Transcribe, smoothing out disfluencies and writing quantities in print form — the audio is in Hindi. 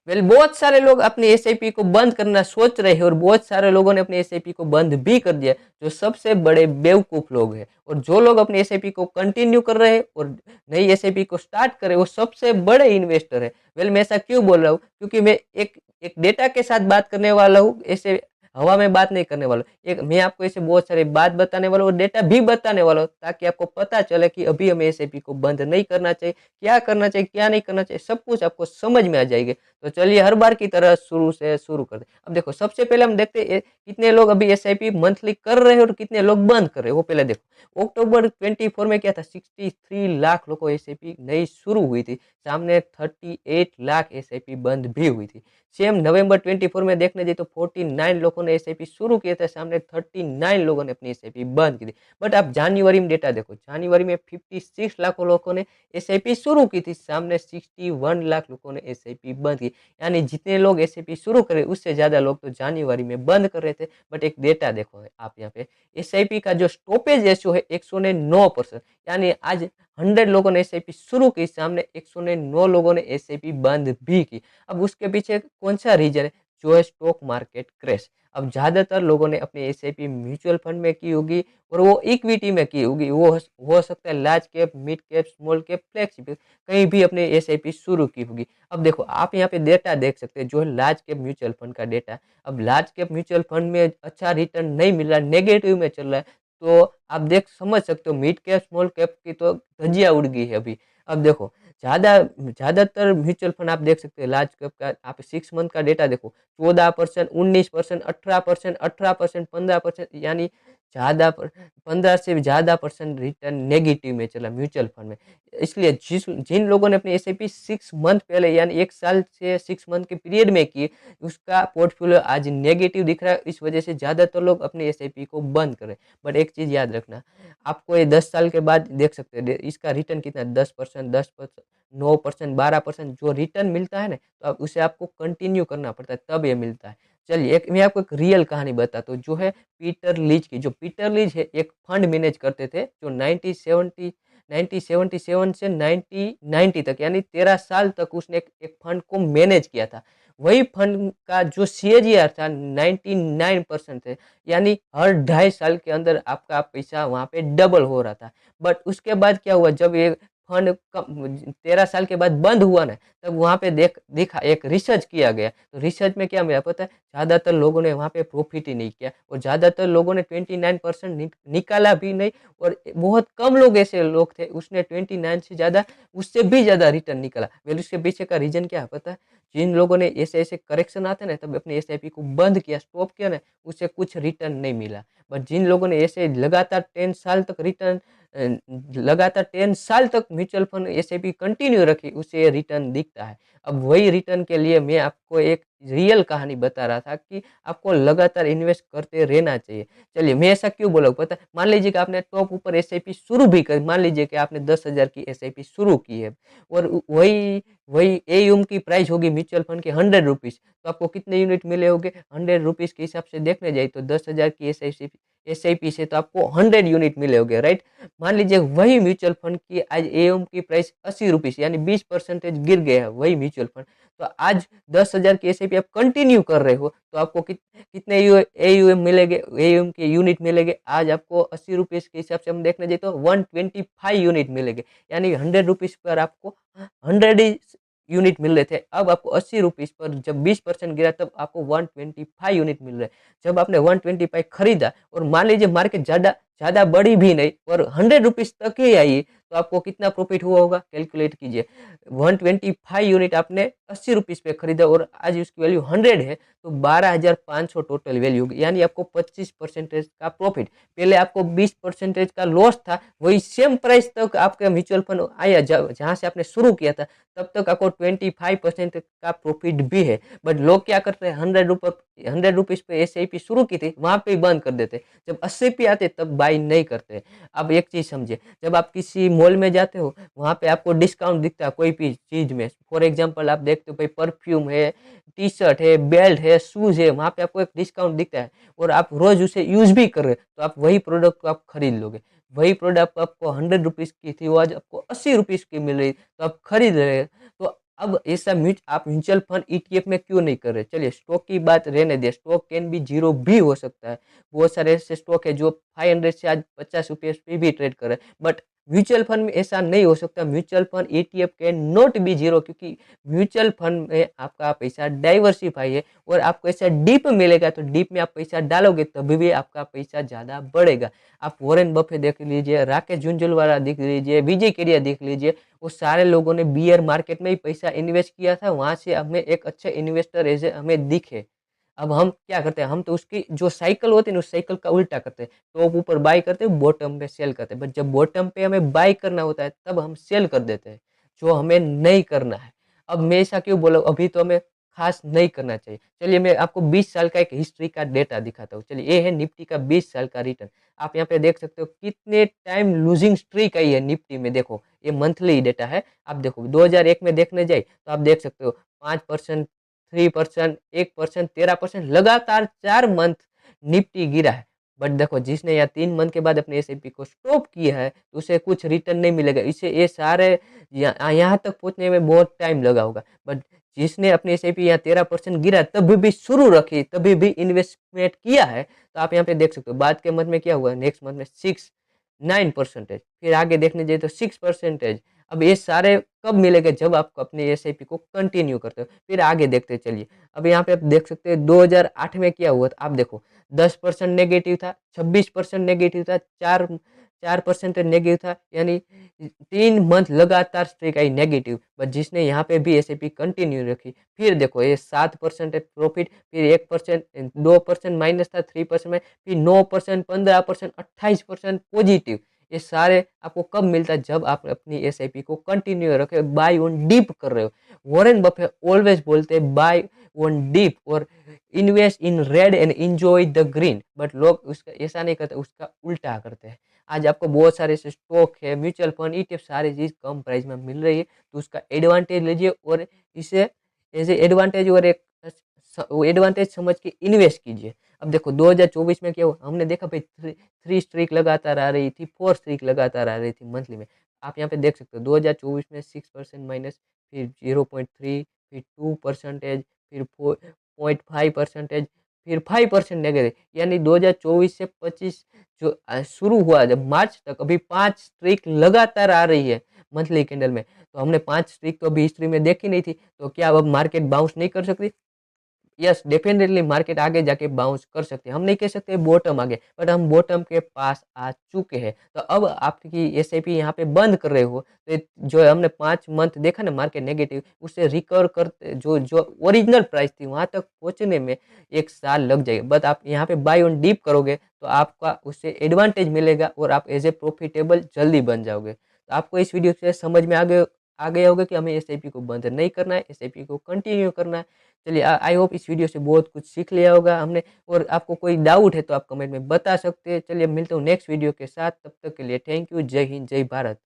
बहुत सारे लोग अपनी एसआईपी को बंद करना सोच रहे हैं और बहुत सारे लोगों ने अपनी एसआईपी को बंद भी कर दिया, जो सबसे बड़े बेवकूफ लोग हैं। और जो लोग अपनी एसआईपी को कंटिन्यू कर रहे हैं और नई एसआईपी को स्टार्ट कर रहे हैं, वो सबसे बड़े इन्वेस्टर है। मैं ऐसा क्यों बोल रहा हूँ, क्योंकि मैं एक एक डेटा के साथ बात करने वाला हूँ, ऐसे हवा में बात नहीं करने वाला हूँ। एक मैं आपको ऐसे बहुत सारी बात बताने वाला हूँ और डेटा भी बताने वाला हूँ, ताकि आपको पता चले कि अभी हमें एसआईपी को बंद नहीं करना चाहिए, क्या करना चाहिए, क्या नहीं करना चाहिए, सब कुछ आपको समझ में आ जाएगी। तो चलिए हर बार की तरह शुरू से शुरू करते हैं। अब देखो, सबसे पहले हम देखते हैं कितने लोग अभी एसआईपी मंथली कर रहे हैं और कितने लोग बंद कर रहे हैं। वो पहले देखो, अक्टूबर 24 में क्या था, 63 लाख लोगों एसआईपी नई शुरू हुई थी, सामने 38 लाख एसआईपी बंद भी हुई थी। सेम नवंबर 24 में देखने जाए तो 49 लोगों ने एसआईपी शुरू किया था, सामने 39 लोगों ने अपनी एसआईपी बंद की थी। बट आप जनवरी में डेटा देखो, जनवरी में 56 लाख लोगों ने एसआईपी शुरू की थी, सामने 61 लाख लोगों ने एसआईपी बंद की। यानी जितने लोग एसआईपी शुरू करे उससे ज्यादा लोग तो जनवरी में बंद कर रहे थे। बट एक डेटा देखो है आप यहाँ पे, एसआईपी का जो स्टॉपेज रेशियो है 109%। यानी आज 100 लोगों ने एसआईपी शुरू की, सामने 109 लोगों ने एसआईपी बंद भी की। अब उसके पीछे कौन सा रीजन है, जो है स्टॉक मार्केट क्रैश। अब ज्यादातर लोगों ने अपनी एसआईपी म्यूचुअल फंड में की होगी और वो इक्विटी में की होगी। वो हो सकता है large cap, mid cap, small cap, flexible, कहीं भी अपने एसआईपी शुरू की होगी। अब देखो, आप यहाँ पे डेटा देख सकते हैं, जो है लार्ज कैप म्यूचुअल फंड का डेटा। अब लार्ज कैप म्यूचुअल फंड में अच्छा रिटर्न नहीं मिल रहा, नेगेटिव में चल रहा है। तो आप देख समझ सकते हो, मिड कैप, स्मॉल कैप की तो धज्जियां उड़ गई है अभी। अब देखो, ज्यादातर म्यूचुअल फंड आप देख सकते हैं लार्ज कैप का, आप 6 मंथ का डेटा देखो, 14%, 19%, 18%, 18%, 15%, यानी ज्यादा 15 से ज्यादा परसेंट रिटर्न नेगेटिव में चला म्यूचुअल फंड में। इसलिए जिन लोगों ने अपनी एसआईपी 6 मंथ पहले, यानी 1 साल से 6 मंथ के पीरियड में की, उसका पोर्टफोलियो आज नेगेटिव दिख रहा है। इस वजह से ज्यादातर लोग अपनी एसआईपी को बंद करें। बट एक चीज याद रखना, आपको ये 10 साल के बाद देख सकते हैं इसका रिटर्न कितना है, 10%, 10%, 9%, 12% जो रिटर्न मिलता है ना, तो अब उसे आपको कंटिन्यू करना पड़ता है, तब ये मिलता है। चलिए, एक मैं आपको एक रियल कहानी बताता हूँ, जो है पीटर लीच की। जो पीटर लीच है, एक फंड मैनेज करते थे, जो 1977 से 1990 तक, यानी 13 साल तक उसने एक फंड को मैनेज किया था। वही फंड का जो सीएजीआर था 99% है, यानी हर 2.5 साल के अंदर आपका पैसा वहां पे डबल हो रहा था। बट उसके बाद क्या हुआ, जब ये फंड 13 साल के बाद बंद हुआ ना, तब वहां पे देखा, एक रिसर्च किया गया। तो रिसर्च में क्या मिला पता है, ज्यादातर लोगों ने वहां पे प्रॉफिट ही नहीं किया, और ज्यादातर लोगों ने 29% निकाला भी नहीं। और बहुत कम लोग ऐसे लोग थे, उसने 29 से ज्यादा, उससे भी ज्यादा रिटर्न निकाला। वेल, उसके पीछे का रीजन क्या है पता है, जिन लोगों ने ऐसे ऐसे करेक्शन आते ना, तब अपने एसआईपी को बंद किया, स्टॉप किया ना, उससे कुछ रिटर्न नहीं मिला। बट जिन लोगों ने ऐसे लगातार 10 साल तक म्यूचुअल फंड एसआईपी कंटिन्यू रखी, उसे रिटर्न दिखता है। अब वही रिटर्न के लिए मैं आपको एक रियल कहानी बता रहा था कि आपको लगातार इन्वेस्ट करते रहना चाहिए। चलिए, मैं ऐसा क्यों बोला पता है, मान लीजिए कि आपने टॉप ऊपर एसआईपी शुरू भी कर, मान लीजिए कि आपने 10,000 की एसआईपी शुरू की है, और वही वही एयूम की प्राइस होगी म्यूचुअल फंड की 100 रुपीज, तो आपको कितने यूनिट मिले होंगे, 100 रुपीज के हिसाब से देखने जाए तो 10,000 की एसआईपी से तो आपको 100 यूनिट मिले होंगे, राइट। मान लीजिए वही म्यूचुअल फंड की आज एयूम की प्राइस 80 रुपीज, यानी 20% गिर गया है वही म्यूचुअल फंड। तो आज 10,000 की एसआईपी आप कंटिन्यू कर रहे हो, तो आपको कितने एयूएम मिलेंगे, एयूएम के यूनिट मिलेंगे। आज आपको 80 रुपीज के हिसाब से हम देखने जाए तो 125 यूनिट मिलेंगे, यानी 100 रुपीज पर आपको 100 यूनिट मिल रहे थे। अब आपको 80 रुपीज पर जब 20% गिरा, तब आपको 125 यूनिट मिल रहे हैं। जब आपने 125 खरीदा, और मान लीजिए मार्केट ज्यादा ज्यादा बढ़ी भी नहीं और 100 रुपीज तक ही आई, तो आपको कितना प्रॉफिट हुआ होगा, कैलकुलेट कीजिए। 125 यूनिट आपने 80 रुपीज पे खरीदा, और आज उसकी वैल्यू 100 है, तो 12,500 टोटल वैल्यू होगी, यानी आपको 25% का प्रॉफिट। पहले आपको 20% का लॉस था, वही सेम प्राइस तक आपका म्यूचुअल फंड आया, जहां से आपने शुरू किया था, तब तक आपको 25% का प्रॉफिट भी है। बट लोग क्या करते हैं, 100 रुपीज पे एसआईपी शुरू की थी, वहां पे बंद कर देते, जब 80 पे आते तब बाई नहीं करते। अब एक चीज समझे, जब आप किसी मॉल में जाते हो, वहां पे आपको डिस्काउंट दिखता है कोई भी चीज में, फॉर एग्जांपल आप देखते हो भाई, परफ्यूम है, टी शर्ट है, बेल्ट है, शूज है, वहां पे आपको एक डिस्काउंट दिखता है, और आप रोज उसे यूज भी कर रहे हो, तो आप वही प्रोडक्ट को आप खरीद लोगे। वही प्रोडक्ट आपको 100 रुपीज की थी, वो आज आपको 80 रुपीज की मिल रही, तो आप खरीद रहे हैं। तो अब ऐसा आप म्यूचुअल फंड ईटीएफ में क्यों नहीं कर रहे? चलिए स्टॉक की बात रहने दें, स्टॉक कैन बी जीरो भी हो सकता है। बहुत सारे ऐसे स्टॉक है जो 500 से आज 50 रुपये पे भी ट्रेड कर रहे हैं, बट म्यूचुअल फंड में ऐसा नहीं हो सकता। Mutual fund ETF can not be zero, क्योंकि म्यूचुअल फंड में आपका पैसा डाइवर्सिफाई है और आपको ऐसा डीप मिलेगा, तो डीप में आप पैसा डालोगे तभी भी आपका पैसा ज़्यादा बढ़ेगा। आप वॉरेन बफे देख लीजिए, राकेश झुनझुनवाला देख लीजिए, विजय केडिया देख लीजिए, वो सारे लोगों ने बियर मार्केट में ही पैसा इन्वेस्ट किया था, वहाँ से हमें एक अच्छे इन्वेस्टर ऐसे हमें दिखे। अब हम क्या करते हैं, हम तो उसकी जो साइकिल होती है ना, उस साइकिल का उल्टा करते हैं। टॉप ऊपर बाय करते हैं, बॉटम पे सेल करते हैं, बट जब बॉटम पे हमें बाय करना होता है तब हम सेल कर देते हैं, जो हमें नहीं करना है। अब मैं ऐसा क्यों बोला, अभी तो हमें खास नहीं करना चाहिए। चलिए मैं आपको 20 साल का एक हिस्ट्री का डेटा दिखाता हूँ। चलिए ये है निफ्टी का 20 साल का रिटर्न। आप यहाँ पे देख सकते हो कितने टाइम लूजिंग स्ट्रीक आई है निफ्टी में। देखो ये मंथली डेटा है। आप देखो 2001 में देखने जाए तो आप देख सकते हो 5%, 3%, 1%, 13% लगातार 4 मंथ निफ्टी गिरा है। बट देखो जिसने यहाँ 3 मंथ के बाद अपने एसआईपी को स्टॉप किया है तो उसे कुछ रिटर्न नहीं मिलेगा। इसे ये सारे यहाँ तक पहुंचने में बहुत टाइम लगा होगा। बट जिसने अपने एसआईपी यहाँ 13% गिरा तभी भी शुरू रखी, तभी भी इन्वेस्टमेंट किया है, तो आप यहाँ पे देख सकते हो बाद के मंथ में क्या हुआ, नेक्स्ट मंथ में 9%, फिर आगे देखने जाए तो 6%। अब ये सारे कब मिलेगा, जब आप अपने एसआईपी को कंटिन्यू करते हो। फिर आगे देखते चलिए, अब यहाँ पे आप देख सकते हैं 2008 में क्या हुआ था। आप देखो 10% नेगेटिव था, 26% नेगेटिव था, 4% नेगेटिव था, यानी 3 मंथ लगातार स्ट्रीक आई नेगेटिव। बट जिसने यहाँ पे भी एसआईपी कंटिन्यू रखी, फिर देखो ये 7% प्रॉफिट, फिर 1%, 2% माइनस था, 3% में, फिर 9%, 15%, 28% पॉजिटिव। ये सारे आपको कब मिलता है, जब आप अपनी एसआईपी को कंटिन्यू रखे, बाय ऑन डीप कर रहे हो। वॉरेन बफे ऑलवेज बोलते हैं बाय ऑन डीप और invest in red and enjoy the green, but लोग उसका ऐसा नहीं करते, उसका उल्टा करते हैं। आज आपको बहुत सारे ऐसे स्टॉक है, म्यूचुअल फंड, ईटीएफ, सारी चीज कम प्राइस में मिल रही है, तो उसका एडवांटेज लीजिए और इसे एज एडवांटेज और एक एडवांटेज समझ के इन्वेस्ट कीजिए। अब देखो 2024 में क्या हुआ, हमने देखा भाई थ्री स्ट्रीक लगातार आ रही थी, 4 स्ट्रीक लगातार आ रही थी मंथली में। आप यहाँ पे देख सकते हो 2024 में 6% माइनस, फिर 0.3, फिर 2%, फिर 0.5%, फिर 5% नेगेटिव, यानी 2024 से 25 जो शुरू हुआ जब मार्च तक, अभी 5 स्ट्रीक लगातार आ रही है मंथली कैंडल में। तो हमने 5 स्ट्रीक तो अभी हिस्ट्री में देखी नहीं थी, तो क्या अब मार्केट बाउंस नहीं कर सकती? यस, डेफिनेटली मार्केट आगे जाके बाउंस कर सकते हैं। हम नहीं कह सकते बॉटम आगे, बट हम बॉटम के पास आ चुके हैं। तो अब आपकी एसआईपी यहाँ पे बंद कर रहे हो, तो जो हमने 5 मंथ देखा ना मार्केट नेगेटिव, उससे रिकवर करते जो जो ओरिजिनल प्राइस थी वहाँ तक पहुँचने में 1 साल लग जाएगा। बट आप यहाँ पे बाय ऑन डीप करोगे तो आपका उससे एडवांटेज मिलेगा और आप एज ए प्रॉफिटेबल जल्दी बन जाओगे। तो आपको इस वीडियो से समझ में आ गया होगा कि हमें एसआईपी को बंद नहीं करना है, एसआईपी को कंटिन्यू करना है। चलिए आई होप इस वीडियो से बहुत कुछ सीख लिया होगा हमने, और आपको कोई डाउट है तो आप कमेंट में बता सकते हैं। चलिए मिलता हूँ नेक्स्ट वीडियो के साथ, तब तक के लिए थैंक यू। जय हिंद, जय भारत।